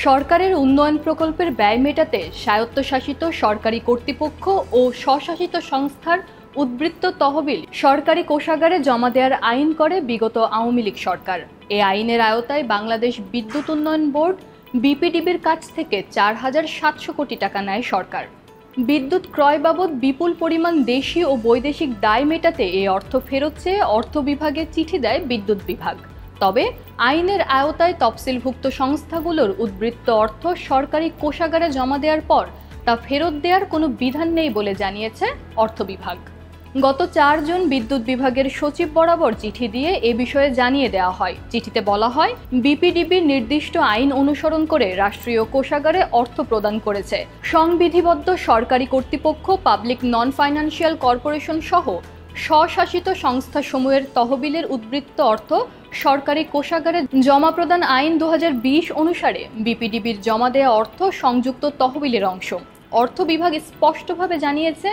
সরকারের উন্নয়ন প্রকল্পের ব্যয় মেটাতে স্বায়ত্তশাসিত সরকারি কর্তৃপক্ষ ও স্বশাসিত সংস্থার উদ্বৃত্ত তহবিল সরকারি কোষাগারে জমা দেওয়ার আইন করে বিগত আওয়ামী লীগ সরকার। এই আইনের আওতায় বাংলাদেশ বিদ্যুৎ উন্নয়ন বোর্ড বিপিডিবির কাছ থেকে ৪,৭০০ কোটি টাকা নেয় সরকার। বিদ্যুৎ ক্রয় বাবদ বিপুল পরিমাণ দেশি ও বৈদেশিক দায় মেটাতে এই অর্থ ফেরত চেয়ে অর্থ বিভাগে চিঠি দেয় বিদ্যুৎ বিভাগ। তবে আইনের আওতায় তফসিলভুক্ত সংস্থাগুলোর উদ্বৃত্ত অর্থ সরকারি কোষাগারে জমা দেওয়ার পর তা ফেরত দেওয়ার কোনো বিধান নেই বলে জানিয়েছে অর্থ বিভাগ। গত ৪ জন বিদ্যুৎ বিভাগের সচিব বরাবর চিঠি দিয়ে এ বিষয়ে জানিয়ে দেওয়া হয়। চিঠিতে বলা হয়, বিপিডিবির নির্দিষ্ট আইন অনুসরণ করে রাষ্ট্রীয় কোষাগারে অর্থ প্রদান করেছে। সংবিধিবদ্ধ সরকারি কর্তৃপক্ষ, পাবলিক নন ফাইন্যান্সিয়াল কর্পোরেশন সহ স্বশাসিত সংস্থাসমূহের তহবিলের উদ্বৃত্ত অর্থ সরকারি কোষাগারে জমা প্রদান আইন ২০২০ অনুসারে বিপিডিবির জমা দেওয়া অর্থ সংযুক্ত তহবিলের অংশ। অর্থ বিভাগ স্পষ্টভাবে জানিয়েছে,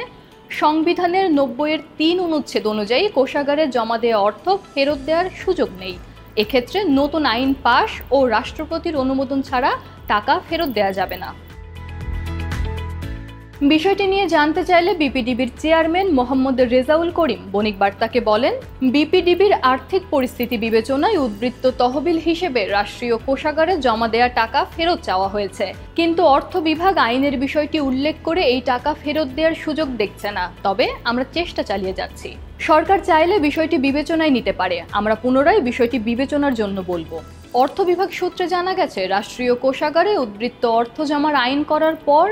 সংবিধানের ৯০-৩ অনুচ্ছেদ অনুযায়ী কোষাগারে জমা দেওয়া অর্থ ফেরত দেওয়ার সুযোগ নেই। এক্ষেত্রে নতুন আইন পাশ ও রাষ্ট্রপতির অনুমোদন ছাড়া টাকা ফেরত দেওয়া যাবে না। বিষয়টি নিয়ে জানতে চাইলে বিপিডিবির চেয়ারম্যান মোহাম্মদ রেজাউল করিম বণিক বার্তাকে বলেন, বিপিডিবির আর্থিক পরিস্থিতি বিবেচনায় উদ্বৃত্ত তহবিল হিসেবে রাষ্ট্রীয় কোষাগারে জমা দেওয়া টাকা ফেরত চাওয়া হয়েছে, কিন্তু অর্থ বিভাগ আইনের বিষয়টি উল্লেখ করে এই টাকা ফেরত দেওয়ার সুযোগ দেখছে না। তবে আমরা চেষ্টা চালিয়ে যাচ্ছি। সরকার চাইলে বিষয়টি বিবেচনায় নিতে পারে। আমরা পুনরায় বিষয়টি বিবেচনার জন্য বলবো। অর্থ বিভাগ সূত্রে জানা গেছে, রাষ্ট্রীয় কোষাগারে উদ্বৃত্ত অর্থ জমার আইন করার পর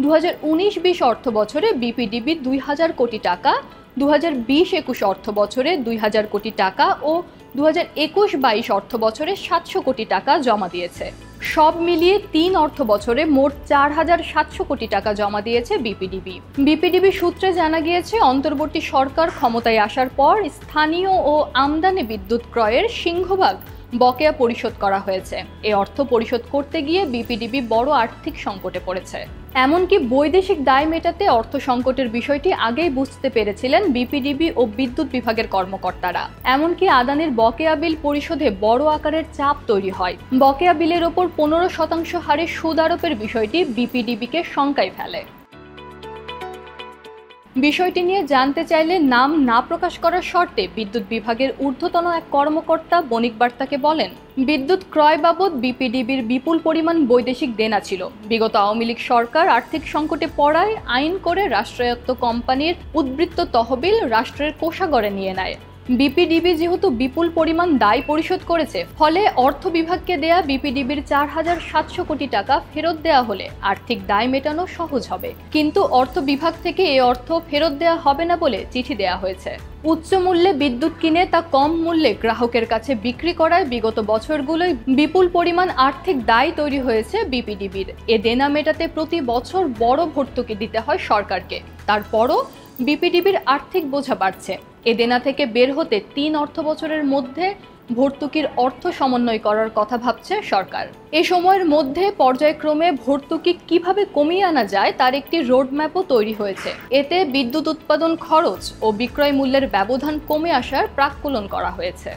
২০১৯-২০ অর্থ বছরে বিপিডিবি ২,০০০ কোটি টাকা, ২০২০-২১ অর্থ বছরে ২,০০০ কোটি টাকা ও ২০২১-২২ অর্থ বছরে ৭০০ কোটি টাকা জমা দিয়েছে। সব মিলিয়ে ৩ অর্থ বছরে মোট ৪,৭০০ কোটি টাকা জমা দিয়েছে বিপিডিবি। বিপিডিবি সূত্রে জানা গিয়েছে, অন্তর্বর্তী সরকার ক্ষমতায় আসার পর স্থানীয় ও আমদানি বিদ্যুৎ ক্রয়ের সিংহভাগ বকেয়া পরিশোধ করা হয়েছে। এই অর্থ পরিশোধ করতে গিয়ে বিপিডিবি বড় আর্থিক সংকটে পড়েছে। এমনকি বৈদেশিক দায় মেটাতে অর্থ সংকটের বিষয়টি আগেই বুঝতে পেরেছিলেন বিপিডিবি ও বিদ্যুৎ বিভাগের কর্মকর্তারা। এমনকি আদানির বকেয়া বিল পরিশোধে বড় আকারের চাপ তৈরি হয়। বকেয়া বিলের ওপর ১৫% হারে সুদ আরোপের বিষয়টি বিপিডিবিকে শঙ্কায় ফেলে। বিষয়টি নিয়ে জানতে চাইলে নাম না প্রকাশ করার শর্তে বিদ্যুৎ বিভাগের ঊর্ধ্বতন এক কর্মকর্তা বণিক বার্তাকে বলেন, বিদ্যুৎ ক্রয় বাবদ বিপিডিবির বিপুল পরিমাণ বৈদেশিক দেনা ছিল। বিগত আওয়ামী লীগ সরকার আর্থিক সংকটে পড়ায় আইন করে রাষ্ট্রায়ত্ত কোম্পানির উদ্বৃত্ত তহবিল রাষ্ট্রের কোষাগারে নিয়ে নেয়। বিপিডিবি যেহেতু বিপুল পরিমাণ দায় পরিশোধ করেছে, ফলে অর্থ বিভাগকে দেয়া বিপিডিবির ৪,৭০০ কোটি টাকা ফেরত দেওয়া হলে আর্থিক দায় মেটানো সহজ হবে। কিন্তু অর্থ বিভাগ থেকে এই অর্থ ফেরত দেওয়া হবে না বলে চিঠি দেওয়া হয়েছে। উচ্চ মূল্যে বিদ্যুৎ কিনে তা কম মূল্যে গ্রাহকের কাছে বিক্রি করায় বিগত বছরগুলোয় বিপুল পরিমাণ আর্থিক দায় তৈরি হয়েছে বিপিডিবির। এ দেনা মেটাতে প্রতি বছর বড় ভর্তুকি দিতে হয় সরকারকে। তারপরও বিপিডিবির আর্থিক বোঝা বাড়ছে। এ দেনা থেকে বের হতে ৩ অর্থ বছরের মধ্যে ভর্তুকির অর্থ সমন্বয় করার কথা ভাবছে সরকার। এ সময়ের মধ্যে পর্যায়ক্রমে ভর্তুকি কিভাবে কমিয়ে আনা যায় তার একটি রোডম্যাপও তৈরি হয়েছে। এতে বিদ্যুৎ উৎপাদন খরচ ও বিক্রয় মূল্যের ব্যবধান কমে আসার প্রাক্কলন করা হয়েছে।